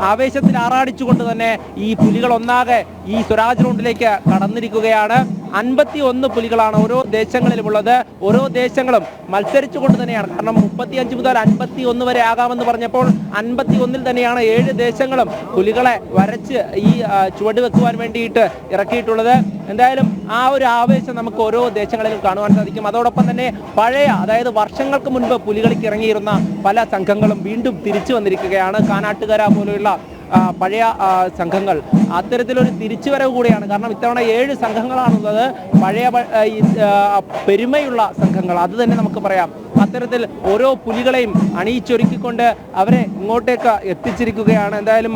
ആവേശത്തിൽ ആറാടിച്ചുകൊണ്ട് തന്നെ ഈ പുലികൾ ഒന്നാകെ ഈ സ്വരാജ് റൗണ്ടിലേക്ക് കടന്നിരിക്കുകയാണ്. 51 പുലികളാണ് ഓരോ ദേശങ്ങളിലുമുള്ളത്. ഓരോ ദേശങ്ങളും മത്സരിച്ചുകൊണ്ട് തന്നെയാണ്, കാരണം 35 മുതൽ 51 വരെ ആകാമെന്ന് പറഞ്ഞപ്പോൾ 51-ൽ തന്നെയാണ് 7 ദേശങ്ങളും പുലികളെ വരച്ച് ഈ ചുവട് വെക്കുവാൻ വേണ്ടിയിട്ട് ഇറക്കിയിട്ടുള്ളത്. എന്തായാലും ആ ഒരു ആവേശം നമുക്ക് ഓരോ ദേശങ്ങളിലും കാണുവാൻ സാധിക്കും. അതോടൊപ്പം തന്നെ പഴയ, അതായത് വർഷങ്ങൾക്ക് മുൻപ് പുലികളിക്ക് ഇറങ്ങിയിരുന്ന പല സംഘങ്ങളും വീണ്ടും തിരിച്ചു വന്നിരിക്കുകയാണ്. കാനാട്ടുകര പോലെയുള്ള പഴയ സംഘങ്ങൾ അത്തരത്തിലൊരു തിരിച്ചുവരവ് കൂടിയാണ്. കാരണം ഇത്തവണ 7 സംഘങ്ങളാണുള്ളത്, പഴയ പെരുമയുള്ള സംഘങ്ങൾ, അത് തന്നെ നമുക്ക് പറയാം. അത്തരത്തിൽ ഓരോ പുലികളെയും അണിയിച്ചൊരുക്കിക്കൊണ്ട് അവരെ ഇങ്ങോട്ടേക്ക് എത്തിച്ചിരിക്കുകയാണ്. എന്തായാലും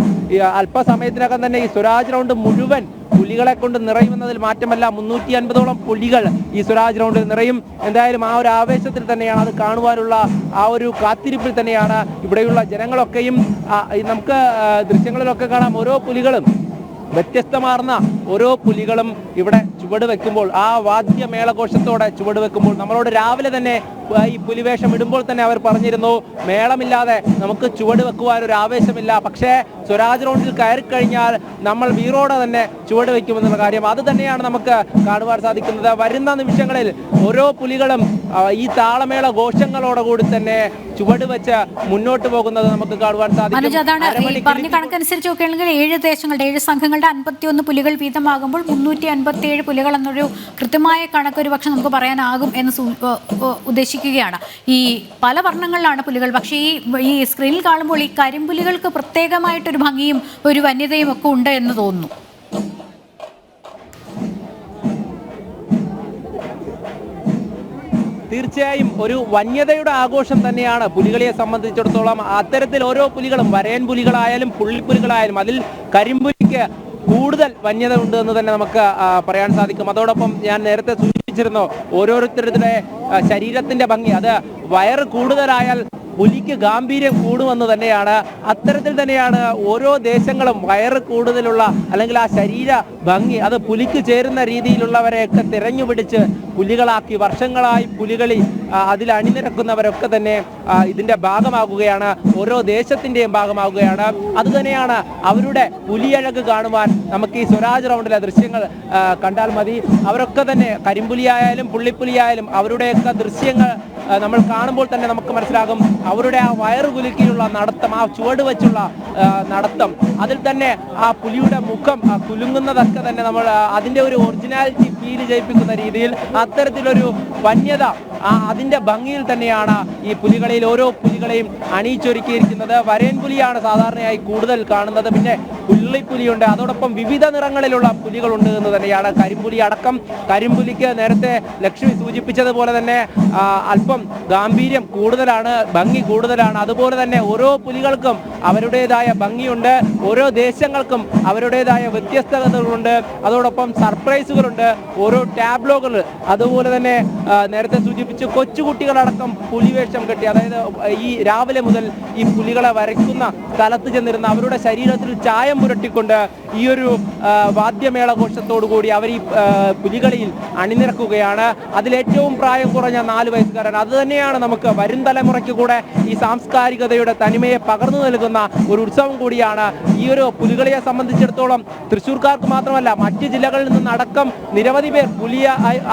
അല്പസമയത്തിനകം തന്നെ ഈ സ്വരാജ് റൗണ്ട് മുഴുവൻ പുലികളെ കൊണ്ട് നിറയുമെന്നതിൽ മാറ്റമല്ല. 350ഓളം പുലികൾ ഈ സ്വരാജ് റൗണ്ടിൽ നിറയും. എന്തായാലും ആ ഒരു ആവേശത്തിൽ തന്നെയാണ്, അത് കാണുവാനുള്ള ആ ഒരു കാത്തിരിപ്പിൽ തന്നെയാണ് ഇവിടെയുള്ള ജനങ്ങളൊക്കെയും. നമുക്ക് ദൃശ്യങ്ങളിലൊക്കെ കാണാം, ഓരോ പുലികളും വ്യത്യസ്തമാർന്ന ഓരോ പുലികളും ഇവിടെ ചുവട് വെക്കുമ്പോൾ, ആ വാദ്യമേളഘോഷത്തോടെ ചുവട് വെക്കുമ്പോൾ, നമ്മളോട് രാവിലെ തന്നെ ഈ പുലിവേഷം ഇടുമ്പോൾ തന്നെ അവർ പറഞ്ഞിരുന്നു, മേളമില്ലാതെ നമുക്ക് ചുവട് വെക്കുവാൻ ഒരു ആവേശമില്ല, പക്ഷേ സ്വരാജ് റൗണ്ടിൽ കയറി കഴിഞ്ഞാൽ നമ്മൾ വീറോടെ തന്നെ ചുവട് വെക്കുമെന്നുള്ള കാര്യം അത് തന്നെയാണ് നമുക്ക് കാണുവാൻ സാധിക്കുന്നത്. വരുന്ന നിമിഷങ്ങളിൽ ഓരോ പുലികളും ഈ താളമേള ഘോഷങ്ങളോടുകൂടി തന്നെ ചുവട് വെച്ച് മുന്നോട്ട് പോകുന്നത് നമുക്ക് കാണുവാൻ സാധിക്കും. പറഞ്ഞ കണക്കനുസരിച്ച് നോക്കുകയാണെങ്കിൽ 7 ദേശങ്ങളുടെ 7 സംഘങ്ങളുടെ 51 പുലികൾ വീതമാകുമ്പോൾ 357 പുലികൾ എന്നൊരു കൃത്യമായ കണക്ക് ഒരു പക്ഷെ നമുക്ക് പറയാനാകും എന്ന് ഉദ്ദേശിക്കുകയാണ്. ഈ പല വർണ്ണങ്ങളിലാണ് പുലികൾ, പക്ഷേ ഈ സ്ക്രീനിൽ കാണുമ്പോൾ ഈ കരിമ്പുലികൾക്ക് പ്രത്യേകമായിട്ടൊരു ഭംഗിയും ഒരു വന്യതയും ഒക്കെ ഉണ്ട് എന്ന് തോന്നുന്നു. തീർച്ചയായും ഒരു വന്യതയുടെ ആഘോഷം തന്നെയാണ് പുലികളിയെ സംബന്ധിച്ചിടത്തോളം. അത്തരത്തിൽ ഓരോ പുലികളും, വരയൻ പുലികളായാലും പുള്ളിപ്പുലികളായാലും, അതിൽ കരിമ്പുലിക്ക് കൂടുതൽ വന്യത ഉണ്ട് എന്ന് തന്നെ നമുക്ക് പറയാൻ സാധിക്കും. അതോടൊപ്പം ഞാൻ നേരത്തെ സൂചിപ്പിച്ചിരുന്നു, ഓരോരുത്തരുടെ ശരീരത്തിന്റെ ഭംഗി, അത് വയറ് കൂടുതലായാൽ പുലിക്ക് ഗാംഭീര്യം കൂടുമെന്ന് തന്നെയാണ്. അത്തരത്തിൽ തന്നെയാണ് ഓരോ ദേശങ്ങളും വയറ് കൂടുതലുള്ള അല്ലെങ്കിൽ ആ ശരീര ഭംഗി അത് പുലിക്ക് ചേരുന്ന രീതിയിലുള്ളവരെയൊക്കെ തിരഞ്ഞുപിടിച്ച് പുലികളാക്കി വർഷങ്ങളായി പുലികളി അതിൽ അണിനിരക്കുന്നവരൊക്കെ തന്നെ ഇതിന്റെ ഭാഗമാകുകയാണ്, ഓരോ ദേശത്തിന്റെയും ഭാഗമാകുകയാണ്. അതുതന്നെയാണ് അവരുടെ പുലിയഴക് കാണുവാൻ നമുക്ക് ഈ സ്വരാജ് റൗണ്ടിലെ ദൃശ്യങ്ങൾ കണ്ടാൽ മതി. അവരൊക്കെ തന്നെ കരിമ്പുലിയായാലും പുള്ളിപ്പുലിയായാലും അവരുടെയൊക്കെ ദൃശ്യങ്ങൾ നമ്മൾ കാണുമ്പോൾ തന്നെ നമുക്ക് മനസ്സിലാകും അവരുടെ ആ വയറു കുലുക്കിയുള്ള നടത്തം, ആ ചുവട് വെച്ചുള്ള നടത്തം, അതിൽ തന്നെ ആ പുലിയുടെ മുഖം കുലുങ്ങുന്നതൊക്കെ തന്നെ നമ്മൾ അതിൻ്റെ ഒരു ഒറിജിനാലിറ്റി ഫീൽ ചെയ്യിപ്പിക്കുന്ന രീതിയിൽ അത്തരത്തിലൊരു വന്യത അതിൻ്റെ ഭംഗിയിൽ തന്നെയാണ് ഈ പുലികളിൽ ഓരോ പുലികളെയും അണിയിച്ചൊരുക്കിയിരിക്കുന്നത്. വരയൻ പുലിയാണ് സാധാരണയായി കൂടുതൽ കാണുന്നത്, പിന്നെ പുള്ളിപ്പുലിയുണ്ട്, അതോടൊപ്പം വിവിധ നിറങ്ങളിലുള്ള പുലികളുണ്ട് എന്ന് തന്നെയാണ്. കരിമ്പുലി അടക്കം, കരിമ്പുലിക്ക് നേരത്തെ ലക്ഷ്മി സൂചിപ്പിച്ചതുപോലെ തന്നെ അല്പം ഗാംഭീര്യം കൂടുതലാണ്, ഭംഗി കൂടുതലാണ്. അതുപോലെ തന്നെ ഓരോ പുലികൾക്കും അവരുടേതായ ഭംഗിയുണ്ട്, ഓരോ ദേശങ്ങൾക്കും അവരുടേതായ വ്യത്യസ്തതകളുണ്ട്, അതോടൊപ്പം സർപ്രൈസുകളുണ്ട്, ഓരോ ടാബ്ലോകൾ. അതുപോലെ തന്നെ നേരത്തെ സൂചിപ്പിച്ച കൊച്ചുകുട്ടികളടക്കം പുലിവേഷം കെട്ടി, അതായത് ഈ രാവിലെ മുതൽ ഈ പുലികളെ വരയ്ക്കുന്ന സ്ഥലത്ത് ചെന്നിരുന്ന അവരുടെ ശരീരത്തിൽ ചായം പുരട്ടിക്കൊണ്ട് ഈ ഒരു വാദ്യമേളഘോഷത്തോടു കൂടി അവർ ഈ പുലികളിയിൽ അണിനിരക്കുകയാണ്. അതിലേറ്റവും പ്രായം കുറഞ്ഞ 4 വയസ്സുകാരൻ. അത് തന്നെയാണ് നമുക്ക് വരും തലമുറയ്ക്ക് കൂടെ ഈ സാംസ്കാരികതയുടെ തനിമയെ പകർന്നു നൽകുന്ന ഒരു ഉത്സവം കൂടിയാണ്. ഈ ഒരു പുലികളിയെ സംബന്ധിച്ചിടത്തോളം തൃശ്ശൂർക്കാർക്ക് മാത്രമല്ല മറ്റ് ജില്ലകളിൽ നിന്നടക്കം നിരവധി പേർ പുലിയ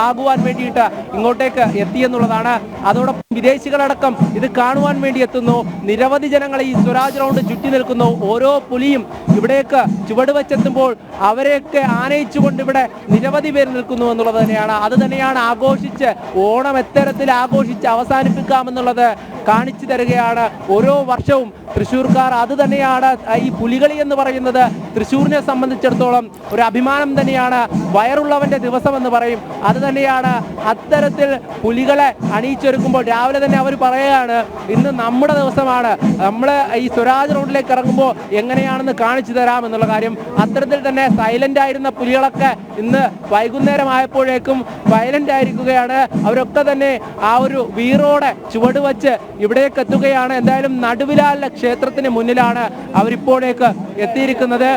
ആകുവാൻ വേണ്ടിയിട്ട് ഇങ്ങോട്ടേക്ക് എത്തിയെന്നുള്ളതാണ്. അതോടൊപ്പം വിദേശികളടക്കം ഇത് കാണുവാൻ വേണ്ടി എത്തുന്നു. നിരവധി ജനങ്ങൾ ഈ സ്വരാജ് റൗണ്ട് ചുറ്റി നിൽക്കുന്നു. ഓരോ പുലിയും ഇവിടേക്ക് ചുവട് വെച്ചെത്തുമ്പോൾ അവരെയൊക്കെ ആനയിച്ചുകൊണ്ട് ഇവിടെ നിരവധി പേർ നിൽക്കുന്നു എന്നുള്ളത് തന്നെയാണ്. അത് തന്നെയാണ് ആഘോഷിച്ച് ഓണം എത്തരത്തിൽ ആഘോഷിച്ച് അവസാനിപ്പിക്കാമെന്നുള്ളത് കാണിച്ചു തരികയാണ് ഓരോ വർഷവും തൃശ്ശൂർക്കാർ. അത് തന്നെയാണ് ഈ പുലികളി എന്ന് പറയുന്നത്. തൃശ്ശൂരിനെ സംബന്ധിച്ചിടത്തോളം ഒരു അഭിമാനം തന്നെയാണ്, വയറുള്ളവന്റെ ദിവസം എന്ന് പറയും. അത് തന്നെയാണ്. അത്തരത്തിൽ പുലികളെ അണിയിച്ചൊരുക്കുമ്പോൾ രാവിലെ തന്നെ അവർ പറയുകയാണ്, ഇന്ന് നമ്മുടെ ദിവസമാണ്, നമ്മൾ ഈ സ്വരാജ് റൗണ്ടിലേക്ക് ഇറങ്ങുമ്പോൾ എങ്ങനെയാണെന്ന് കാണിച്ചു തരാം എന്നുള്ള കാര്യം. അത്തരത്തിൽ തന്നെ സൈലന്റ് ആയിരുന്ന പുലികളൊക്കെ ഇന്ന് വൈകുന്നേരമായപ്പോഴേക്കും വയലന്റ് ആയിരിക്കുകയാണ്. അവരൊക്കെ തന്നെ ആ ഒരു വീറോടെ ചുവട് വച്ച് ഇവിടേക്ക് എത്തുകയാണ്. എന്തായാലും നടുവിലാല ക്ഷേത്രത്തിന് മുന്നിലാണ് അവരിപ്പോഴേക്ക് എത്തിയിരിക്കുന്നത്.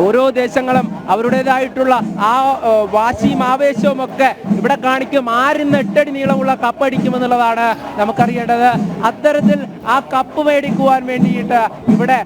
ഓരോ ദേശങ്ങളും അവരുടേതായിട്ടുള്ള ആ വാശിയും ആവേശവും ഒക്കെ ഇവിടെ കാണിക്കും. ആരിന്ന് 8 അടി നീളമുള്ള കപ്പടിക്കുമെന്നുള്ളതാണ് നമുക്കറിയേണ്ടത്. അത്തരത്തിൽ ആ കപ്പ് മേടിക്കുവാൻ വേണ്ടിയിട്ട് ഇവിടെ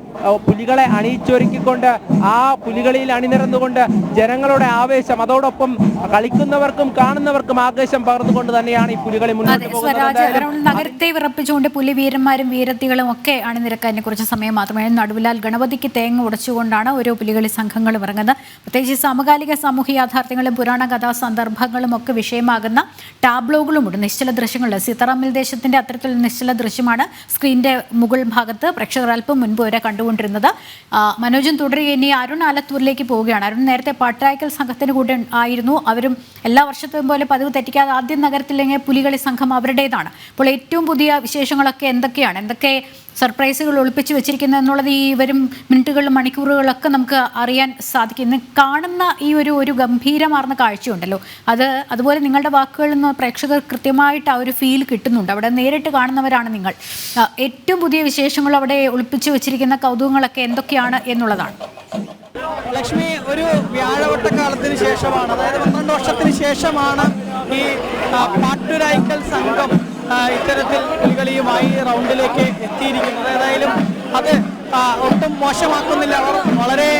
പുലികളെ അണിയിച്ചൊരുക്കിക്കൊണ്ട് ആ പുലികളിൽ അണിനിരന്നുകൊണ്ട് ജനങ്ങളുടെ ആവേശം, അതോടൊപ്പം കളിക്കുന്നവർക്കും കാണുന്നവർക്കും ആവേശം പകർന്നുകൊണ്ട് തന്നെയാണ് ഈ പുലികളി മുന്നോട്ട് പോകുന്നത്. നഗരത്തെ വിറപ്പിച്ചുകൊണ്ട് പുലിവീരന്മാരും വീരത്തികളും ഒക്കെ അണിനിരക്കാൻ കുറച്ച് സമയം മാത്രമേ. നടുവിലാൽ ഗണപതിക്ക് തേങ്ങ ഉടച്ചുകൊണ്ടാണ് ഓരോ പുലികളി സംഘങ്ങളും ഇറങ്ങുന്നത്. പ്രത്യേകിച്ച് സമകാലിക സാമൂഹ്യ യാഥാർത്ഥ്യങ്ങളും പുരാണ കഥാ സന്ദർഭങ്ങളും ഒക്കെ വിഷയമാകുന്ന ടാബ്ലോകളുമുണ്ട്, നിശ്ചല ദൃശ്യങ്ങളുണ്ട്. സീതാറാമിൽ ദേശത്തിന്റെ അത്തരത്തിലുള്ള നിശ്ചല ദൃശ്യമാണ് സ്ക്രീനിന്റെ മുകൾ ഭാഗത്ത് പ്രേക്ഷകർ അല്പം മുൻപ് വരെ കണ്ടുകൊണ്ടിരുന്നത്. മനോജൻ തുടരുക. ഇനി അരുൺ ആലത്തൂരിലേക്ക് പോവുകയാണ്. അരുൺ നേരത്തെ പാട്ടരായ്ക്കൽ സംഘത്തിന് കൂടെ ആയിരുന്നു. അവരും എല്ലാ വർഷത്തെയും പോലെ പതിവ് തെറ്റിക്കാതെ ആദ്യം നഗരത്തിലെങ്കിൽ പുലികളി സംഘം അവരുടേതാണ്. അപ്പോൾ ഏറ്റവും പുതിയ വിശേഷങ്ങളൊക്കെ എന്തൊക്കെയാണ്, എന്തൊക്കെ സർപ്രൈസുകൾ ഒളിപ്പിച്ച് വെച്ചിരിക്കുന്നത് എന്നുള്ളത് ഈ വരും മിനിറ്റുകളിലും മണിക്കൂറുകളൊക്കെ നമുക്ക് അറിയാൻ സാധിക്കും. ഇന്ന് കാണുന്ന ഈ ഒരു ഗംഭീരമാർന്ന കാഴ്ചയുണ്ടല്ലോ, അതുപോലെ നിങ്ങളുടെ വാക്കുകളിൽ നിന്ന് പ്രേക്ഷകർ കൃത്യമായിട്ട് ആ ഒരു ഫീൽ കിട്ടുന്നുണ്ട്. അവിടെ നേരിട്ട് കാണുന്നവരാണ് നിങ്ങൾ. ഏറ്റവും പുതിയ വിശേഷങ്ങൾ അവിടെ ഒളിപ്പിച്ച് വെച്ചിരിക്കുന്ന കൗതുകങ്ങളൊക്കെ എന്തൊക്കെയാണ് എന്നുള്ളതാണ്. ലക്ഷ്മി, ഒരു വ്യാഴവട്ടക്കാലത്തിന് ശേഷമാണ്, അതായത് 12 വർഷത്തിന് ശേഷമാണ് ഈ പാട്ടുരായ്ക്കൽ സംഘം ഇത്തരത്തിൽ പുലികളിയുമായി റൗണ്ടിലേക്ക് എത്തിയിരിക്കുന്നത്. ഏതായാലും അത് ഒട്ടും മോശമാക്കുന്നില്ല. അവർ വളരെ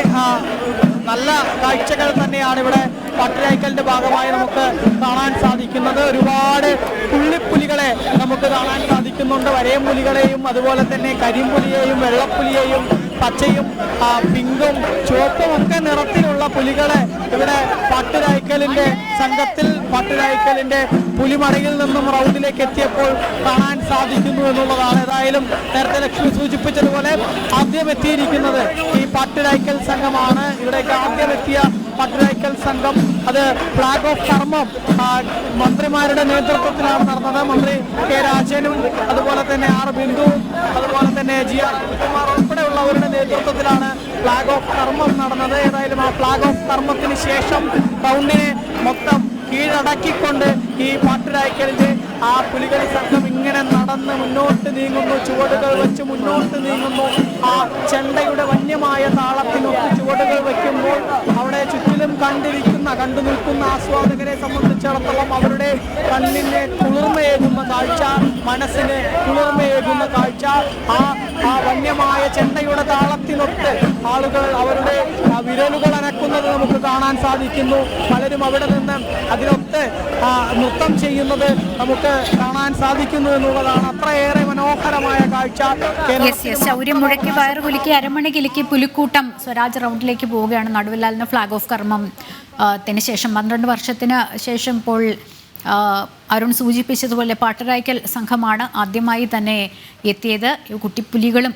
നല്ല കാഴ്ചകൾ തന്നെയാണ് ഇവിടെ പാട്ടുരായ്ക്കലിന്റെ ഭാഗമായി നമുക്ക് കാണാൻ സാധിക്കുന്നത്. ഒരുപാട് പുള്ളിപ്പുലികളെ നമുക്ക് കാണാൻ സാധിക്കുന്നുണ്ട്. വരയം പുലികളെയും അതുപോലെ തന്നെ കരിമ്പുലിയെയും വെള്ളപ്പുലിയെയും പച്ചയും പിങ്കും ചുവപ്പും ഒക്കെ നിറത്തിലുള്ള പുലികളെ ഇവിടെ പാട്ടുരായ്ക്കലിന്റെ സംഘത്തിൽ പാട്ടുരായ്ക്കലിന്റെ പുലിമടയിൽ നിന്നും റൗണ്ടിലേക്ക് എത്തിയപ്പോൾ കാണാൻ സാധിക്കുന്നു എന്നുള്ളതാണ്. ഏതായാലും നേരത്തെ ലക്ഷ്മി സൂചിപ്പിച്ചതുപോലെ ആദ്യം എത്തിയിരിക്കുന്നത് ഈ പാട്ടുരായ്ക്കൽ സംഘമാണ്. ഇവിടേക്ക് ആദ്യം എത്തിയ പാട്ടുരായ്ക്കൽ സംഘം അത് ഫ്ലാഗ് ഓഫ് കർമ്മം മന്ത്രിമാരുടെ നേതൃത്വത്തിലാണ് നടന്നത്. മന്ത്രി കെ രാജനും അതുപോലെ തന്നെ ആർ ബിന്ദുവും അതുപോലെ തന്നെ ജി ആർ കുമാർ ഉൾപ്പെടെയുള്ളവരുടെ നേതൃത്വത്തിലാണ് ഫ്ലാഗ് ഓഫ് കർമ്മം നടന്നത്. ഏതായാലും ആ ഫ്ലാഗ് ഓഫ് കർമ്മത്തിന് ശേഷം റൗണ്ടിനെ മൊത്തം കീഴടക്കിക്കൊണ്ട് ഈ പാട്ടുരായ്ക്കലിന്റെ ആ പുലികളി സംഘം ഇങ്ങനെ നടന്ന് മുന്നോട്ട് നീങ്ങുന്നു, ചുവടുകൾ വെച്ച് മുന്നോട്ട് നീങ്ങുന്നു. ആ ചെണ്ടയുടെ വന്യമായ താളത്തിനൊത്ത് ചുവടുകൾ വയ്ക്കുമ്പോൾ അവിടെ ചുറ്റിലും കണ്ടു നിൽക്കുന്ന ആസ്വാദകരെ സംബന്ധിച്ചിടത്തോളം അവരുടെ കണ്ണിന് കുളിർമയേകുന്ന കാഴ്ച, മനസ്സിന് കുളിർമയേകുന്ന കാഴ്ച, ആ വന്യമായ ചെണ്ടയുടെ താളത്തിനൊത്ത് ആളുകൾ അവരുടെ വിരലുകൾ അനക്കുന്നത് നമുക്ക് കാണാൻ സാധിക്കുന്നു. പലരും അവിടെ നിന്ന് അതിനൊത്ത് നൃത്തം ചെയ്യുന്നത് നമുക്ക് കാണാൻ സാധിക്കുന്നു എന്നുള്ളതാണ്. അത്രയേറെ മനോഹരമായ കാഴ്ച. ശൗര്യം മുഴക്കി വയറുകുലുക്കി അരമണി കിലുക്കി പുലിക്കൂട്ടം സ്വരാജ് റൗണ്ടിലേക്ക് പോവുകയാണ്. നടുവിലാലിന് ഫ്ലാഗ് ഓഫ് കർമ്മം ത്തിന് ശേഷം 12 വർഷത്തിന് ശേഷം ഇപ്പോൾ അരുൺ സൂചിപ്പിച്ചതുപോലെ പാട്ടുരായ്ക്കൽ സംഘമാണ് ആദ്യമായി തന്നെ എത്തിയത്. കുട്ടിപ്പുലികളും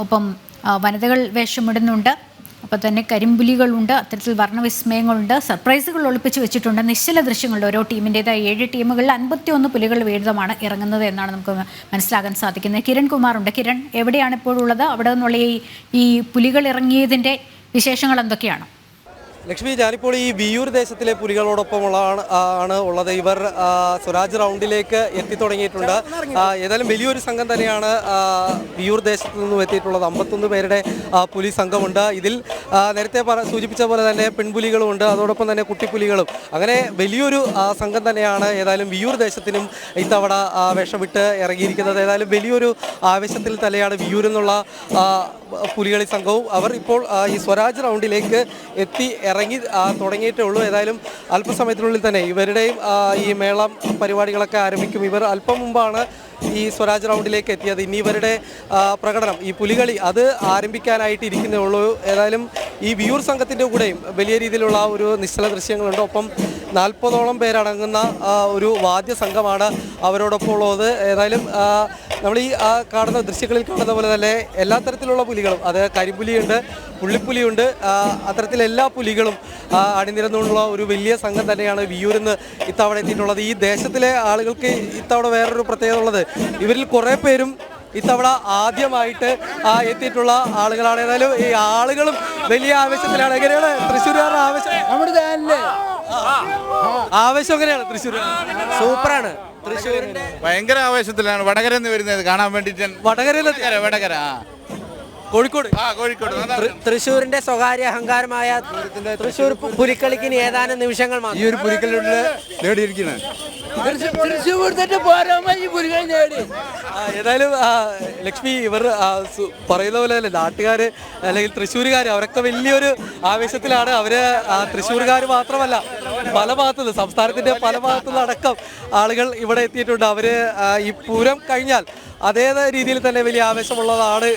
ഒപ്പം വനിതകൾ വേഷമിടുന്നുണ്ട്. അപ്പോൾ തന്നെ കരിമ്പുലികളുണ്ട്. അത്തരത്തിൽ വർണ്ണവിസ്മയങ്ങളുണ്ട്. സർപ്രൈസുകൾ ഒളിപ്പിച്ച് വെച്ചിട്ടുണ്ട്. നിശ്ചല ദൃശ്യങ്ങളുണ്ട്. ഓരോ ടീമിൻ്റേതായ 7 ടീമുകളിൽ 51 പുലികൾ വീതമാണ് ഇറങ്ങുന്നത് എന്നാണ് നമുക്ക് മനസ്സിലാക്കാൻ സാധിക്കുന്നത്. കിരൺ കുമാറുണ്ട്. കിരൺ, എവിടെയാണ് ഇപ്പോഴുള്ളത്? അവിടെ നിന്നുള്ള ഈ പുലികൾ ഇറങ്ങിയതിൻ്റെ വിശേഷങ്ങൾ എന്തൊക്കെയാണ്? ലക്ഷ്മി, ഞാനിപ്പോൾ ഈ വിയൂർ ദേശത്തിലെ പുലികളോടൊപ്പമുള്ളതാണ് ഉള്ളത്. ഇവർ സ്വരാജ് റൗണ്ടിലേക്ക് എത്തിത്തുടങ്ങിയിട്ടുണ്ട്. ഏതായാലും വലിയൊരു സംഘം തന്നെയാണ് വിയൂർ ദേശത്ത് നിന്നും എത്തിയിട്ടുള്ളത്. 51 പേരുടെ പുലി സംഘമുണ്ട്. ഇതിൽ നേരത്തെ സൂചിപ്പിച്ച പോലെ തന്നെ പെൺപുലികളുമുണ്ട്, അതോടൊപ്പം തന്നെ കുട്ടിപ്പുലികളും. അങ്ങനെ വലിയൊരു സംഘം തന്നെയാണ് ഏതായാലും വിയൂർ ദേശത്തിനും ഇത്തവണ വേഷമിട്ട് ഇറങ്ങിയിരിക്കുന്നത്. ഏതായാലും വലിയൊരു ആവേശത്തിൽ തന്നെയാണ് വിയൂരിൽ നിന്നുള്ള പുലികളി സംഘവും. അവർ ഇപ്പോൾ ഈ സ്വരാജ് റൗണ്ടിലേക്ക് ഇറങ്ങി തുടങ്ങിയിട്ടേ ഉള്ളൂ. ഏതായാലും അല്പസമയത്തിനുള്ളിൽ തന്നെ ഇവരുടെയും ഈ മേളം പരിപാടികളൊക്കെ ആരംഭിക്കും. ഇവർ അല്പം മുമ്പാണ് ഈ സ്വരാജ് റൗണ്ടിലേക്ക് എത്തിയത്. ഇനി ഇവരുടെ പ്രകടനം, ഈ പുലികളി, അത് ആരംഭിക്കാനായിട്ട് ഇരിക്കുന്നേ ഉള്ളൂ. ഏതായാലും ഈ വിയൂർ സംഘത്തിൻ്റെ കൂടെയും വലിയ രീതിയിലുള്ള ഒരു നിശ്ചല ദൃശ്യങ്ങളുണ്ട്. ഒപ്പം 40ഓളം പേരടങ്ങുന്ന ഒരു വാദ്യ സംഘമാണ് അവരോടൊപ്പം ഉള്ളത്. ഏതായാലും നമ്മൾ ഈ കാണുന്ന ദൃശ്യങ്ങളിൽ കാണുന്ന പോലെ തന്നെ എല്ലാ തരത്തിലുള്ള പുലികളും, അത് കരിമ്പുലിയുണ്ട്, പുള്ളിപ്പുലിയുണ്ട്, അത്തരത്തിൽ എല്ലാ പുലികളും അണിനിരന്നുള്ള ഒരു വലിയ സംഘം തന്നെയാണ് വിയൂരിൽ നിന്ന് ഇത്തവണ എത്തിയിട്ടുള്ളത്. ഈ ദേശത്തിലെ ആളുകൾക്ക് ഇത്തവണ വേറൊരു പ്രത്യേകത ഉള്ളത്, ഇവരിൽ കുറേ പേരും ഇത്തവണ ആദ്യമായിട്ട് എത്തിയിട്ടുള്ള ആളുകളാണ്. ഏതായാലും ഈ ആളുകളും വലിയ ആവേശത്തിലാണ്. എങ്ങനെയാണ് തൃശ്ശൂരുകാരുടെ ആവേശം? ആവേശം എങ്ങനെയാണ് തൃശ്ശൂർ? സൂപ്പറാണ്. തൃശ്ശൂരിന്റെ ഭയങ്കര ആവേശത്തിലാണ് വടകര എന്ന് വരുന്നത് കാണാൻ വേണ്ടിയിട്ട്. വടകര കോഴിക്കോട് തൃശ്ശൂരിന്റെ സ്വകാര്യ അഹങ്കാരമായ തൃശ്ശൂർ പുലിക്കളിക്ക് ഏതാനും നിമിഷങ്ങൾ ഈ ഒരു പുലിക്കളിലൂടെ നേടിയിരിക്കുന്നത്. തൃശ്ശൂർ തന്നെ പോരാൻ ഈ പുലികൾ നേടി. ഏതായാലും ലക്ഷ്മി, ഇവർ പറയുന്ന പോലെ അല്ലേ നാട്ടുകാർ അല്ലെങ്കിൽ തൃശ്ശൂരുകാർ അവരൊക്കെ വലിയൊരു ആവേശത്തിലാണ്. അവര് തൃശ്ശൂരുകാർ മാത്രമല്ല, പല ഭാഗത്തുനിന്ന് സംസ്ഥാനത്തിന്റെ പല ഭാഗത്തുനിന്ന് അടക്കം ആളുകൾ ഇവിടെ എത്തിയിട്ടുണ്ട്. അവര് ഈ പൂരം കഴിഞ്ഞാൽ അതേ രീതിയിൽ തന്നെ വലിയ ആവേശമുള്ളതാണ്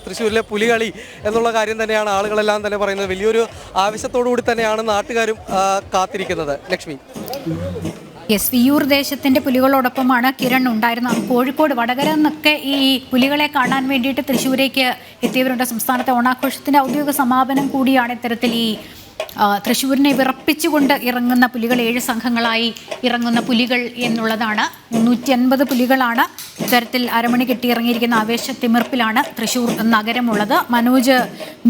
തൃശ്ശൂരിലെ പുലികളി എന്നുള്ള കാര്യം തന്നെയാണ് ആളുകളെല്ലാം തന്നെ പറയുന്നത്. വലിയൊരു ആവേശത്തോടു കൂടി തന്നെയാണ് നാട്ടുകാരും കാത്തിരിക്കുന്നത്. ലക്ഷ്മി, യെസ്, വിയൂർ ദേശത്തിന്റെ പുലികളോടൊപ്പമാണ് കിരൺ ഉണ്ടായിരുന്നത്. കോഴിക്കോട് വടകര നിന്നൊക്കെ ഈ പുലികളെ കാണാൻ വേണ്ടിയിട്ട് തൃശ്ശൂരേക്ക് എത്തിയവരുണ്ട്. സംസ്ഥാനത്തെ ഓണാഘോഷത്തിന്റെ ഔദ്യോഗിക സമാപനം കൂടിയാണ് ഇത്തരത്തിൽ ഈ തൃശ്ശൂരിനെ വിറപ്പിച്ചുകൊണ്ട് ഇറങ്ങുന്ന പുലികൾ. 7 സംഘങ്ങളായി ഇറങ്ങുന്ന പുലികൾ എന്നുള്ളതാണ്. 350 പുലികളാണ് ഇത്തരത്തിൽ അരമണി കെട്ടിയിറങ്ങിയിരിക്കുന്ന ആവേശത്തിമിർപ്പിലാണ് തൃശ്ശൂർ നഗരമുള്ളത്. മനോജ്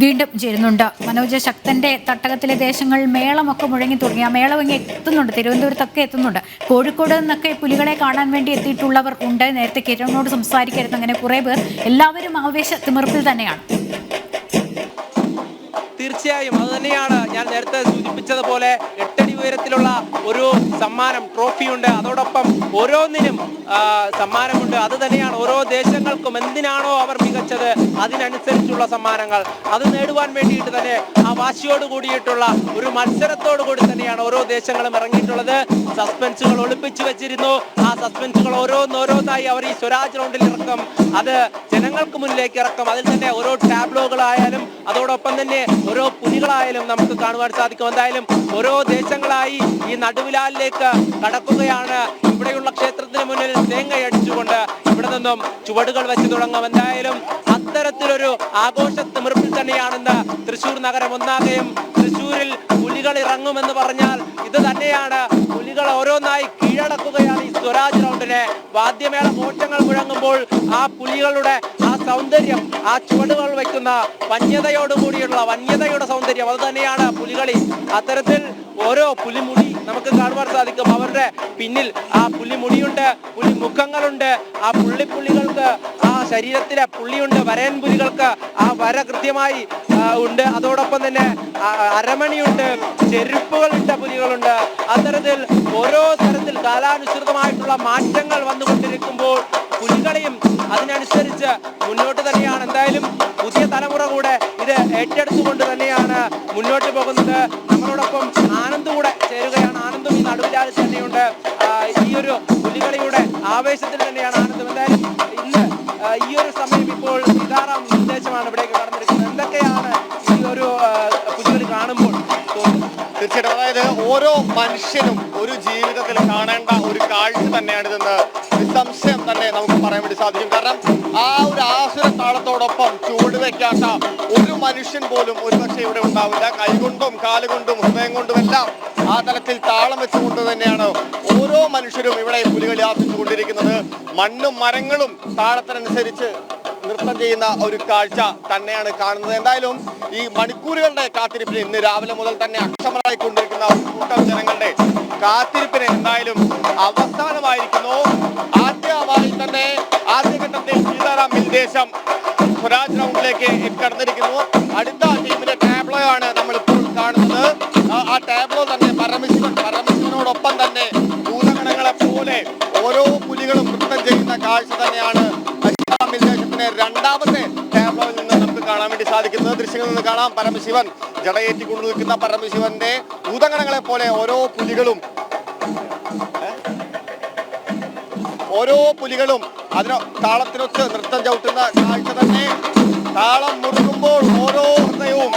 വീണ്ടും ചേരുന്നുണ്ട്. മനോജ്, ശക്തന്റെ തട്ടകത്തിലെ ദേശങ്ങൾ മേളമൊക്കെ മുഴങ്ങി തുടങ്ങി. ആ മേളം ഇങ്ങനെ എത്തുന്നുണ്ട്, തിരുവനന്തപുരത്തൊക്കെ എത്തുന്നുണ്ട്. കോഴിക്കോട് നിന്നൊക്കെ പുലികളെ കാണാൻ വേണ്ടി എത്തിയിട്ടുള്ളവർ ഉണ്ട്. നേരത്തെ കിരണോട് സംസാരിക്കരുത്, അങ്ങനെ കുറേ പേർ. എല്ലാവരും ആവേശത്തിമിർപ്പിൽ തന്നെയാണ്. തീർച്ചയായും അത് തന്നെയാണ് ഞാൻ നേരത്തെ സൂചിപ്പിച്ചതുപോലെ. 8 അടി ഉയരത്തിലുള്ള ഒരു സമ്മാനം, ട്രോഫിയുണ്ട്. അതോടൊപ്പം ഓരോന്നിനും സമ്മാനമുണ്ട്. അത് തന്നെയാണ് ഓരോ ദേശങ്ങൾക്കും എന്തിനാണോ അവർ മികച്ചത് അതിനനുസരിച്ചുള്ള സമ്മാനങ്ങൾ അത് നേടുവാൻ വേണ്ടിയിട്ട് തന്നെ ആ വാശിയോട് കൂടിയിട്ടുള്ള ഒരു മത്സരത്തോടു കൂടി തന്നെയാണ് ഓരോ ദേശങ്ങളും ഇറങ്ങിയിട്ടുള്ളത്. സസ്പെൻസുകൾ ഒളിപ്പിച്ചു വെച്ചിരുന്നു. ആ സസ്പെൻസുകൾ ഓരോന്നോരോന്നായി അവർ ഈ സ്വരാജ് റൗണ്ടിൽ ഇറക്കും. അത് ജനങ്ങൾക്ക് മുന്നിലേക്ക് ഇറക്കും. അതിൽ തന്നെ ഓരോ ടാബ്ലോകളായാലും അതോടൊപ്പം തന്നെ ഓരോ പുലികളായാലും നമുക്ക് കാണുവാൻ സാധിക്കും. എന്തായാലും ഓരോ ദേശങ്ങളായി ഈ നടുവിലാലിലേക്ക് കടക്കുകയാണ്. ഇവിടെയുള്ള ക്ഷേത്രത്തിന് മുന്നിൽ തേങ്ങയടിച്ചുകൊണ്ട് ഇവിടെ നിന്നും ചുവടുകൾ വെച്ച് തുടങ്ങും. എന്തായാലും അത്തരത്തിലൊരു ആഘോഷത്തിമിർപ്പിൽ തന്നെയാണെന്ന് തൃശ്ശൂർ നഗരം ഒന്നാകെയും. തൃശ്ശൂരിൽ പുലികൾ ഇറങ്ങുമെന്ന് പറഞ്ഞാൽ ഇത് തന്നെയാണ്. പുലികൾ ഓരോന്നായി കീഴടക്കുകയാണ് ഈ സ്വരാജ് റൗണ്ടിനെ. വാദ്യമേള ഘോഷങ്ങൾ മുഴങ്ങുമ്പോൾ ആ പുലികളുടെ ആ സൗന്ദര്യം, ആ ചുവടുകൾ വയ്ക്കുന്ന വന്യതയുടെ സൗന്ദര്യം അത് തന്നെയാണ് പുലികളി. അത്തരത്തിൽ ഓരോ പുലിമുടി നമുക്ക് കാണുവാൻ സാധിക്കും. അവരുടെ പിന്നിൽ ആ പുലിമുടിയുണ്ട്, പുലിമുഖങ്ങളുണ്ട്. ആ പുള്ളിപ്പുള്ളികൾക്ക് ആ ശരീരത്തിലെ പുള്ളിയുണ്ട്. വരയൻ പുലികൾക്ക് ആ വര കൃത്യമായി ഉണ്ട്. അതോടൊപ്പം തന്നെ അരമണിയുണ്ട്, ചെരുപ്പുകളിട്ട പുലികളുണ്ട്. അത്തരത്തിൽ ഓരോ തരത്തിൽ കാലാനുസൃതമായിട്ടുള്ള മാറ്റങ്ങൾ വന്നുകൊണ്ടിരിക്കുമ്പോൾ പുലികളെയും അതിനനുസരിച്ച് മുന്നോട്ട് തന്നെയാണ്. എന്തായാലും പുതിയ തലമുറ കൂടെ ഇത് ഏറ്റെടുത്തുകൊണ്ട് തന്നെയാണ് മുന്നോട്ട് പോകുന്നത്. നമ്മളോടൊപ്പം ആനന്ദ് കൂടെ ചേരുകയാണ്. ആനന്ദും ഈ നടുവിലാലിൽ തന്നെയുണ്ട്. ഈ ഒരു പുലികളിയുടെ ആവേശത്തിൽ തന്നെയാണ് ആനന്ദം. എന്തായാലും ഇന്ന് ഈ ഒരു സമയം ഇപ്പോൾ സീതാറാം നിർദ്ദേശമാണ് ഇവിടേക്ക് കടന്നിരിക്കുന്നത്. എന്തൊക്കെയാണ് ഈ ഒരു പുലികളി കാണുമ്പോൾ തോന്നുന്നത്? തീർച്ചയായിട്ടും, അതായത് ഓരോ മനുഷ്യനും ഒരു ജീവിതത്തിൽ കാണേണ്ട ഒരു കാഴ്ച തന്നെയാണിതെന്ന് നിസ്സംശയം തന്നെ നമുക്ക് പറയാൻ വേണ്ടി സാധിക്കും. കാരണം ആ ഒരു ആസുര താളത്തോടൊപ്പം ചുവട് വെക്കാത്ത ഒരു മനുഷ്യൻ പോലും ഒരുപക്ഷെ ഇവിടെ ഉണ്ടാവില്ല. കൈകൊണ്ടും കാലുകൊണ്ടും ഹൃദയം കൊണ്ടും എല്ലാം ആ തലത്തിൽ താളം വെച്ചുകൊണ്ട് തന്നെയാണ് ഓരോ മനുഷ്യരും ഇവിടെ പുലികളി ആസ്വദിച്ചുകൊണ്ടിരിക്കുന്നത്. മണ്ണും മരങ്ങളും താളത്തിനനുസരിച്ച് നൃത്തം ചെയ്യുന്ന ഒരു കാഴ്ച തന്നെയാണ് കാണുന്നത്. എന്തായാലും ഈ മണിക്കൂറുകളുടെ കാത്തിരിപ്പിന് ഇന്ന് രാവിലെ മുതൽ തന്നെ അക്ഷമരായിക്കൊണ്ടിരിക്കുന്ന ഒരു കൂട്ടം ജനങ്ങളുടെ കാത്തിരിപ്പിന് എന്തായാലും അവസാനമായിരിക്കുന്നു. ആദ്യമായി തന്നെ ആദ്യഘട്ടത്തിൽ സീതാറാം നിർദ്ദേശം സ്വരാജ് റൗണ്ടിലേക്ക് കടന്നിരിക്കുന്നു. അടുത്ത ടീമിന്റെ ടാബ്ലോ ആണ് നമ്മളിപ്പോൾ കാണുന്നത്. ആ ടാബ്ലോ തന്നെ പരമശിവനോടൊപ്പം തന്നെ ഭൂതഗണങ്ങളെ പോലെ ഓരോ പുലികളും നൃത്തം ചെയ്യുന്ന കാഴ്ച തന്നെയാണ് നിർദ്ദേശത്തിന്റെ രണ്ടാമത്തെ ടാബ്ലോയിൽ നിന്ന് നമുക്ക് കാണാൻ വേണ്ടി സാധിക്കുന്നത്. ദൃശ്യങ്ങളിൽ നിന്ന് കാണാം പരമശിവൻ ജടയേറ്റിക്കൊണ്ടു നിൽക്കുന്ന പരമശിവന്റെ ഭൂതഗണങ്ങളെ പോലെ ഓരോ പുലികളും അതിന് താളത്തിനൊത്ത് നൃത്തം ചവിട്ടുന്ന കാഴ്ച തന്നെ. താളം മുറുകുമ്പോൾ ഓരോ ഹൃദയവും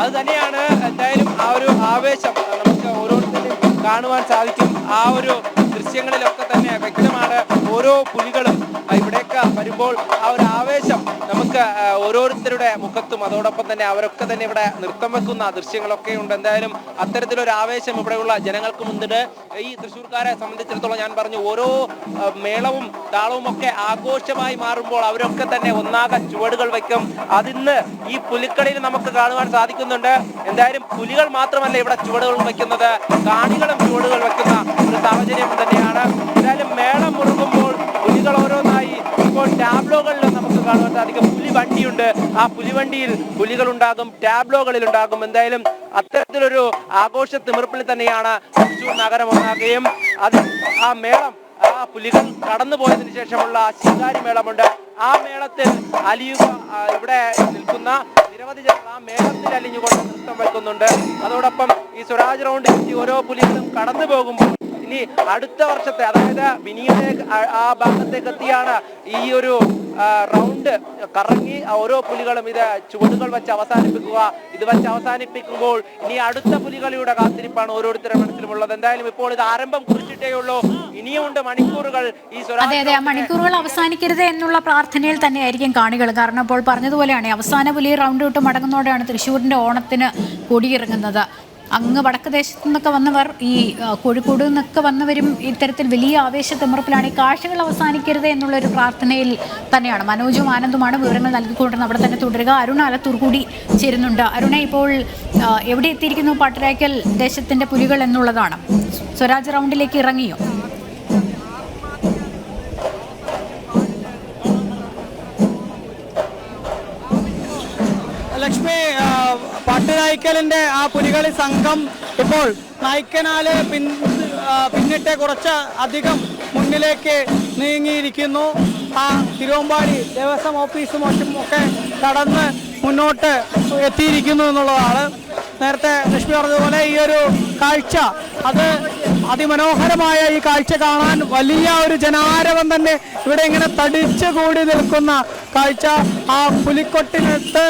അത് തന്നെയാണ്. എന്തായാലും ആ ഒരു ആവേശം നമുക്ക് ഓരോരുത്തരും കാണുവാൻ സാധിക്കും. ആ ഒരു ദൃശ്യങ്ങളിലൊക്കെ തന്നെ വ്യക്തമാണ്. ഓരോ പുലികളും ഇവിടേക്ക് വരുമ്പോൾ ആ ഒരു ആവേശം നമുക്ക് ഓരോരുത്തരുടെ മുഖത്തും അതോടൊപ്പം തന്നെ അവരൊക്കെ തന്നെ ഇവിടെ നൃത്തം വെക്കുന്ന ദൃശ്യങ്ങളൊക്കെ ഉണ്ട്. എന്തായാലും അത്തരത്തിലൊരു ആവേശം ഇവിടെയുള്ള ജനങ്ങൾക്ക് മുന്നിട്ട് ഈ തൃശ്ശൂർക്കാരെ സംബന്ധിച്ചിടത്തോളം ഞാൻ പറഞ്ഞു, ഓരോ മേളവും താളവും ഒക്കെ ആഘോഷമായി മാറുമ്പോൾ അവരൊക്കെ തന്നെ ഒന്നാകെ ചുവടുകൾ വയ്ക്കും. അതിന്ന് ഈ പുലിക്കളിയിൽ നമുക്ക് കാണുവാൻ സാധിക്കുന്നുണ്ട്. എന്തായാലും പുലികൾ മാത്രമല്ല ഇവിടെ ചുവടുകൾ വയ്ക്കുന്നത്, കാണികളും ചുവടുകൾ വയ്ക്കുന്ന ഒരു സാഹചര്യം തന്നെയാണ്. എന്തായാലും മേളം മുറുകുമ്പോൾ പുലികൾ ഓരോന്നായി ഇപ്പോൾ ഇപ്പോൾ ടാബ്ലോകളിൽ നമുക്ക് കാണുവാൻ സാധിക്കും പുലിവണ്ടിയുണ്ട്. ആ പുലിവണ്ടിയിൽ പുലികളുണ്ടാകും, ടാബ്ലോകളിലുണ്ടാകും. എന്തായാലും അത്തരത്തിലൊരു ആഘോഷ തിമിർപ്പിൽ തന്നെയാണ് തൃശ്ശൂർ നഗരം ഒന്നാകുകയും ആ മേളം, ആ പുലികൾ കടന്നു പോയതിനു ശേഷമുള്ള ശിങ്കാരി മേളമുണ്ട്. ആ മേളത്തിൽ അലിയുക, ഇവിടെ നിൽക്കുന്ന നിരവധി ജനങ്ങൾ ആ മേളത്തിൽ അലിഞ്ഞുകൊണ്ട് നൃത്തം വെക്കുന്നുണ്ട്. അതോടൊപ്പം ഈ സ്വരാജ് റൗണ്ടിൽ ഓരോ പുലികളും കടന്നു പോകുമ്പോൾ ഇനി അടുത്ത വർഷത്തെ, അതായത് മിനിയുടെ ആ ഭാഗത്തേക്ക് എത്തിയാണ് ഈ ഒരു റൗണ്ട് കറങ്ങി ഓരോ പുലികളും ഇത് ചുവടുകൾ വെച്ച് അവസാനിപ്പിക്കുക. ഇത് വെച്ച് അവസാനിപ്പിക്കുമ്പോൾ ഇനി അടുത്ത പുലികളിയുടെ കാത്തിരിപ്പാണ് ഓരോരുത്തരുടെ മനസ്സിലുമുള്ളത്. എന്തായാലും ഇപ്പോൾ ഇത് ആരംഭം കുറിച്ചിട്ടേ ഉള്ളൂ. ഇനിയുമുണ്ട് മണിക്കൂറുകൾ. ഈ അതെ, മണിക്കൂറുകൾ അവസാനിക്കരുത് എന്നുള്ള പ്രാർത്ഥനയിൽ തന്നെയായിരിക്കും കാണികൾ. കാരണം ഇപ്പോൾ പറഞ്ഞതുപോലെയാണ്, അവസാന പുലി റൗണ്ട് വിട്ട് മടങ്ങുന്നതോടെയാണ് തൃശ്ശൂരിന്റെ ഓണത്തിന് കൊടിയിറങ്ങുന്നത്. അങ്ങ് വടക്ക് ദേശത്തു നിന്നൊക്കെ വന്നവർ, ഈ കോഴിക്കോട് നിന്നൊക്കെ വന്നവരും ഇത്തരത്തിൽ വലിയ ആവേശത്തിമിർപ്പിലാണ്. ഈ കാഴ്ചകൾ അവസാനിക്കരുത് എന്നുള്ളൊരു പ്രാർത്ഥനയിൽ തന്നെയാണ്. മനോജും ആനന്ദുമാണ് വിവരങ്ങൾ നൽകിക്കൊണ്ടിരുന്നത്. അവിടെ തന്നെ തുടരുക. അരുൺ ആലത്തൂർ കൂടി ചേരുന്നുണ്ട്. അരുണ, ഇപ്പോൾ എവിടെ എത്തിയിരിക്കുന്നു പാട്ടുരായ്ക്കൽ ദേശത്തിന്റെ പുലികൾ എന്നുള്ളതാണ്? സ്വരാജ് റൗണ്ടിലേക്ക് ഇറങ്ങിയോ? ലക്ഷ്മി, പാട്ടുനായ്ക്കലിന്റെ ആ പുലികളി സംഘം ഇപ്പോൾ നായ്ക്കനാല് പിന്നിട്ട് കുറച്ച് അധികം മുന്നിലേക്ക് നീങ്ങിയിരിക്കുന്നു. ആ തിരുവമ്പാടി ദേവസ്വം ഓഫീസും മറ്റുമൊക്കെ കടന്ന് മുന്നോട്ട് എത്തിയിരിക്കുന്നു എന്നുള്ളതാണ്. നേരത്തെ ലക്ഷ്മി പറഞ്ഞതുപോലെ ഈ ഒരു കാഴ്ച, അത് അതിമനോഹരമായ ഈ കാഴ്ച കാണാൻ വലിയ ഒരു ജനാരവം തന്നെ ഇവിടെ ഇങ്ങനെ തടിച്ചു കൂടി നിൽക്കുന്ന കാഴ്ച. ആ പുലിക്കൊട്ടിനടുത്ത്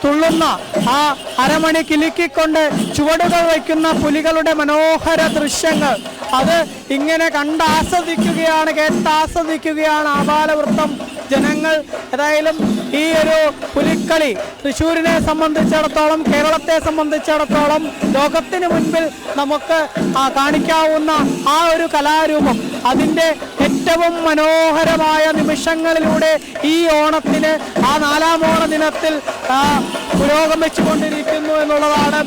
തുള്ളുന്ന ആ അരമണി കിലുക്കിക്കൊണ്ട് ചുവടുകൾ വയ്ക്കുന്ന പുലികളുടെ മനോഹര ദൃശ്യങ്ങൾ, അത് ഇങ്ങനെ കണ്ടാസ്വദിക്കുകയാണ്, കേട്ടാസ്വദിക്കുകയാണ് ആബാലവൃത്തം ജനങ്ങൾ. ഏതായാലും ഈ ഒരു പുലിക്കളി തൃശ്ശൂരിനെ സംബന്ധിച്ചിടത്തോളം, കേരളത്തെ സംബന്ധിച്ചിടത്തോളം ലോകത്തിന് മുൻപിൽ നമുക്ക് കാണിക്കാവുന്ന ആ ഒരു കലാരൂപം, അതിൻ്റെ ഏറ്റവും മനോഹരമായ നിമിഷങ്ങളിലൂടെ ഈ ഓണത്തിന്, ആ 4ാം ഓണ ദിനത്തിൽ പുരോഗമിച്ചുകൊണ്ടിരിക്കുന്നു എന്നുള്ളതാണ്.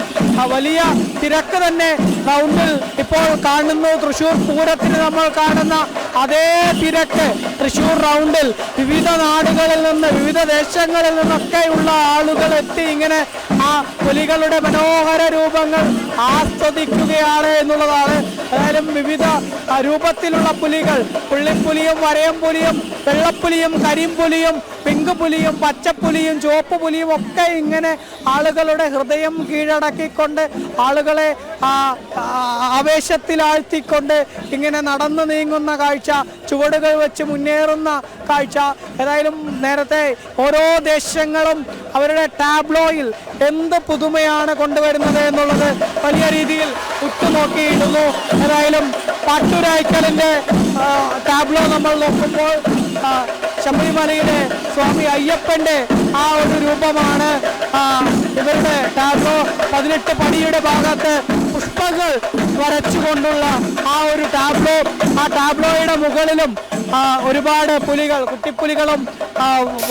വലിയ തിരക്ക് തന്നെ റൗണ്ടിൽ ഇപ്പോൾ കാണുന്നു. തൃശ്ശൂർ പൂരത്തിന് നമ്മൾ കാണുന്ന അതേ തിരക്ക് തൃശ്ശൂർ റൗണ്ടിൽ വിവിധ നാടുകളിൽ നിന്ന്, വിവിധ ദേശങ്ങളിൽ നിന്നൊക്കെയുള്ള ആളുകൾ എത്തി ഇങ്ങനെ ആ പുലികളുടെ മനോഹര രൂപങ്ങൾ ആസ്വദിക്കുകയാണ് എന്നുള്ളതാണ്. ഏതായാലും വിവിധ രൂപത്തിലുള്ള പുലികൾ, പുള്ളിപ്പുലിയും വരയംപുലിയും വെള്ളപ്പുലിയും കരിമ്പുലിയും പിങ്ക് പുലിയും പച്ചപ്പുലിയും ചുവപ്പ് പുലിയും ഒക്കെ ഇങ്ങനെ ആളുകളുടെ ഹൃദയം കീഴടക്കിക്കൊണ്ട്, ആളുകളെ ആവേശത്തിലാഴ്ത്തിക്കൊണ്ട് ഇങ്ങനെ നടന്നു നീങ്ങുന്ന കാഴ്ച, ചുവടുകൾ വെച്ച് മുന്നേറുന്ന കാഴ്ച. ഏതായാലും നേരത്തെ ഓരോ ദേശങ്ങളും അവരുടെ ടാബ്ലോയിൽ എന്ത് പുതുമയാണ് കൊണ്ടുവരുന്നത് എന്നുള്ളത് വലിയ രീതിയിൽ ഉറ്റുനോക്കിയിരുന്നു. ഏതായാലും പാട്ടുരായ്ക്കലിൻ്റെ ടാബ്ലോ നമ്മൾ നോക്കുമ്പോൾ ശബരിമലയിലെ സ്വാമി അയ്യപ്പൻ്റെ ആ ഒരു രൂപമാണ് ഇവരുടെ ടാബ്ലോ. 18 പടിയുടെ ഭാഗത്ത് പുഷ്പങ്ങൾ വരച്ചുകൊണ്ടുള്ള ആ ഒരു ടാബ്ലോ. ആ ടാബ്ലോയുടെ മുകളിലും ഒരുപാട് പുലികൾ, കുട്ടിപ്പുലികളും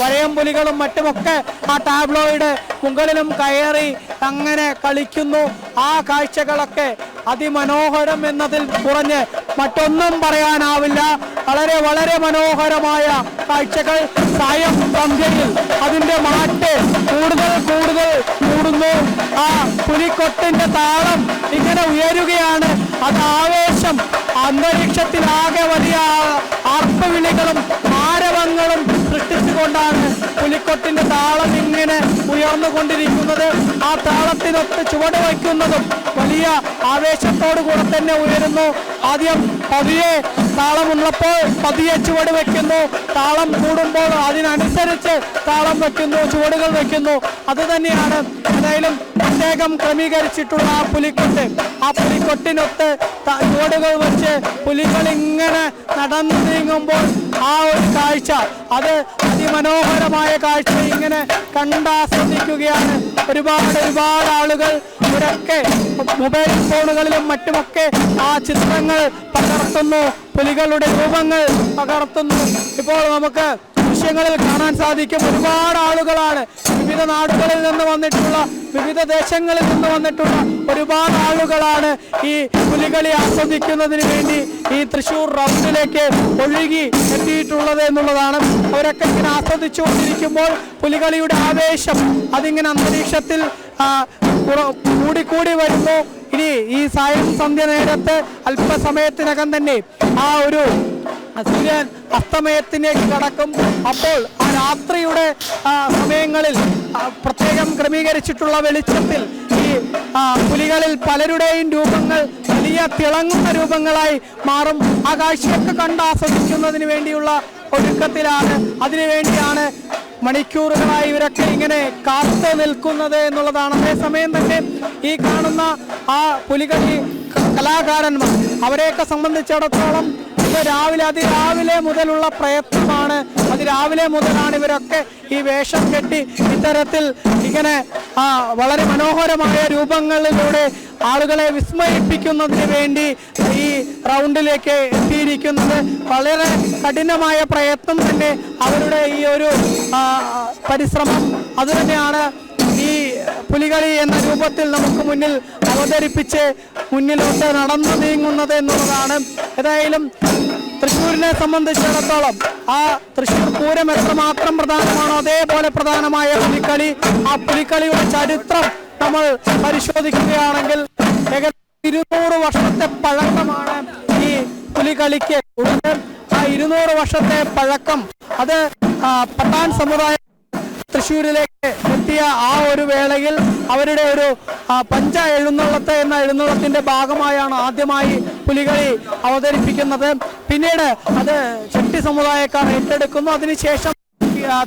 വരയംപുലികളും മറ്റുമൊക്കെ ആ ടാബ്ലോയുടെ മുകളിലും കയറി അങ്ങനെ കളിക്കുന്നു. ആ കാഴ്ചകളൊക്കെ അതിമനോഹരം എന്നതിൽ കുറഞ്ഞ് മറ്റൊന്നും പറയാനാവില്ല. വളരെ വളരെ മനോഹരമായ കാഴ്ചകൾ. സായം സന്ധ്യയിൽ അതിൻ്റെ മാറ്റ് കൂടുതൽ കൂടുതൽ കൂടുന്നു. ആ പുലിക്കൊട്ടിൻ്റെ താളം ഇങ്ങനെ ഉയരുകയാണ്. അത് ആവേശം, അന്തരീക്ഷത്തിലാകെ വലിയ ആർപ്പുവിളികളും ആരവങ്ങളും സൃഷ്ടിച്ചുകൊണ്ടാണ് പുലിക്കൊട്ടിൻ്റെ താളം ഇങ്ങനെ ഉയർന്നുകൊണ്ടിരിക്കുന്നത്. ആ താളത്തിനൊത്ത് ചുവട് വയ്ക്കുന്നതും വലിയ ആവേശത്തോടു കൂടെ തന്നെ ഉയരുന്നു. ആദ്യം പതിയെ താളമുള്ളപ്പോൾ പതിയെ ചുവട് വയ്ക്കുന്നു, താളം കൂടുമ്പോൾ അതിനനുസരിച്ച് താളം വയ്ക്കുന്നു, ചുവടുകൾ വയ്ക്കുന്നു. അത് തന്നെയാണ് ഏതായാലും പ്രത്യേകം ക്രമീകരിച്ചിട്ടുള്ള ആ പുലിക്കൊട്ട്. ആ പുലിക്കൊട്ടിനൊത്ത് ചുവടുകൾ വെച്ച് പുലികൾ ഇങ്ങനെ നടന്നു നീങ്ങുമ്പോൾ ആ ഒരു കാഴ്ച, അത് അതിമനോഹരമായ കാഴ്ച ഇങ്ങനെ കണ്ടാസ്വദിക്കുകയാണ് ഒരുപാട് ആളുകൾ. ഇവരൊക്കെ മൊബൈൽ ഫോണുകളിലും മറ്റുമൊക്കെ ആ ചിത്രങ്ങൾ പകർത്തുന്നു, പുലികളുടെ രൂപങ്ങൾ പകർത്തുന്നു. ഇപ്പോൾ നമുക്ക് ദൃശ്യങ്ങളിൽ കാണാൻ സാധിക്കും ഒരുപാട് ആളുകളാണ്. വിവിധ നാടുകളിൽ നിന്ന് വന്നിട്ടുള്ള വിവിധ ദേശങ്ങളിൽ നിന്ന് വന്നിട്ടുള്ള ഒരുപാട് ആളുകളാണ് ഈ പുലികളി ആസ്വദിക്കുന്നതിന് വേണ്ടി ഈ തൃശ്ശൂർ റൗണ്ടിലേക്ക് ഒഴുകി എത്തിയിട്ടുള്ളത് എന്നുള്ളതാണ്. അവരൊക്കെ ഇങ്ങനെ ആസ്വദിച്ചുകൊണ്ടിരിക്കുമ്പോൾ പുലികളിയുടെ ആവേശം അതിങ്ങനെ അന്തരീക്ഷത്തിൽ കൂടിക്കൂടി വരുന്നു. ഇനി ഈ സായം സന്ധ്യ നേരത്ത് അല്പസമയത്തിനകം തന്നെ ആ ഒരു സൂര്യൻ അസ്തമയത്തിലേക്ക് കടക്കും. അപ്പോൾ ആ രാത്രിയുടെ സമയങ്ങളിൽ പ്രത്യേകം ക്രമീകരിച്ചിട്ടുള്ള വെളിച്ചത്തിൽ ഈ പുലികളിൽ പലരുടെയും രൂപങ്ങൾ വലിയ തിളങ്ങുന്ന രൂപങ്ങളായി മാറും. ആ കാഴ്ചയൊക്കെ കണ്ട് ആസ്വദിക്കുന്നതിന് വേണ്ടിയുള്ള ഒരുക്കത്തിലാണ്. അതിനുവേണ്ടിയാണ് മണിക്കൂറുകളായി ഇവരൊക്കെ ഇങ്ങനെ കാത്തു നിൽക്കുന്നത് എന്നുള്ളതാണ്. അതേസമയം തന്നെ ഈ കാണുന്ന ആ പുലികളി കലാകാരന്മാർ അവരെയൊക്കെ സംബന്ധിച്ചിടത്തോളം അതിരാവിലെ മുതലുള്ള പ്രയത്നമാണ്. അതിരാവിലെ മുതലാണ് ഇവരൊക്കെ ഈ വേഷം കെട്ടി ഇത്തരത്തിൽ ഇങ്ങനെ വളരെ മനോഹരമായ രൂപങ്ങളിലൂടെ ആളുകളെ വിസ്മയിപ്പിക്കുന്നതിന് വേണ്ടി ഈ റൗണ്ടിലേക്ക് എത്തിയിരിക്കുന്നത്. വളരെ കഠിനമായ പ്രയത്നം തന്നെ അവരുടെ ഈ ഒരു പരിശ്രമം അതുതന്നെയാണ് ഈ പുലികളി എന്ന രൂപത്തിൽ നമുക്ക് മുന്നിൽ അവതരിപ്പിച്ച് മുന്നിലോട്ട് നടന്നു നീങ്ങുന്നത് എന്നുള്ളതാണ്. ഏതായാലും തൃശ്ശൂരിനെ സംബന്ധിച്ചിടത്തോളം ആ തൃശ്ശൂർ പൂരം എത്രമാത്രം പ്രധാനമാണോ അതേപോലെ പ്രധാനമായ പുലിക്കളി. ആ പുലിക്കളിയുടെ ചരിത്രം നമ്മൾ പരിശോധിക്കുകയാണെങ്കിൽ ഏകദേശം 200 വർഷത്തെ പഴക്കമാണ് ഈ പുലികളിക്ക് ഉള്ളത്. ആ 200 വർഷത്തെ പഴക്കം അത് പട്ടാൻ സമുദായം തൃശ്ശൂരിലേക്ക് എത്തിയ ആ ഒരു വേളയിൽ അവരുടെ ഒരു പഞ്ച എഴുന്നള്ളത്ത് എന്ന എഴുന്നള്ളത്തിന്റെ ഭാഗമായാണ് ആദ്യമായി പുലികളി അവതരിപ്പിക്കുന്നത്. പിന്നീട് അത് ചെട്ടി സമുദായക്കാർ ഏറ്റെടുക്കുന്നു. അതിനുശേഷം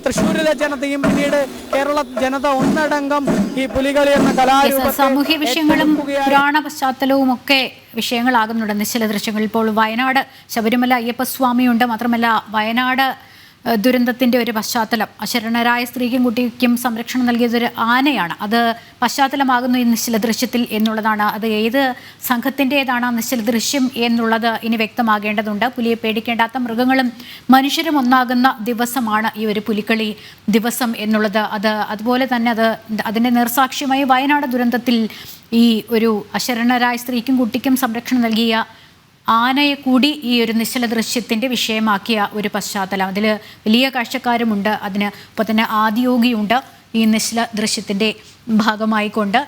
തൃശ്ശൂരിലെ ജനതയും പിന്നീട് കേരള ജനത ഒന്നടങ്കം ഈ പുലികളി എന്ന കലാരൂപത്തെ സാമൂഹ്യ വിഷയങ്ങളും പുരാണ പശ്ചാത്തലവും ഒക്കെ വിഷയങ്ങളാകുന്നുണ്ട് നിശ്ചല ദൃശ്യങ്ങൾ. ഇപ്പോൾ വയനാട് ശബരിമല അയ്യപ്പസ്വാമിയുണ്ട്. മാത്രമല്ല വയനാട് ദുരന്തത്തിൻ്റെ ഒരു പശ്ചാത്തലം അശരണരായ സ്ത്രീക്കും കുട്ടിക്കും സംരക്ഷണം നൽകിയതൊരു ആനയാണ്. അത് പശ്ചാത്തലമാകുന്നു ഈ നിശ്ചല ദൃശ്യത്തിൽ എന്നുള്ളതാണ്. അത് ഏത് സംഘത്തിൻ്റേതാണ് ആ നിശ്ചല ദൃശ്യം എന്നുള്ളത് ഇനി വ്യക്തമാകേണ്ടതുണ്ട്. പുലിയെ പേടിക്കേണ്ടാത്ത മൃഗങ്ങളും മനുഷ്യരും ഒന്നാകുന്ന ദിവസമാണ് ഈ ഒരു പുലിക്കളി ദിവസം എന്നുള്ളത്. അതുപോലെ തന്നെ അതിൻ്റെ നേർസാക്ഷ്യമായി വയനാട് ദുരന്തത്തിൽ ഈ ഒരു അശരണരായ സ്ത്രീക്കും കുട്ടിക്കും സംരക്ഷണം നൽകിയ ആനയെ കൂടി ഈ ഒരു നിശ്ചല ദൃശ്യത്തിൻ്റെ വിഷയമാക്കിയ ഒരു പശ്ചാത്തലം. അതിൽ വലിയ കാഴ്ചക്കാരുമുണ്ട്. അതിന് ഇപ്പോൾ തന്നെ ആദിയോഗിയുണ്ട് ഈ നിശ്ചല ദൃശ്യത്തിൻ്റെ ഭാഗമായിക്കൊണ്ട്.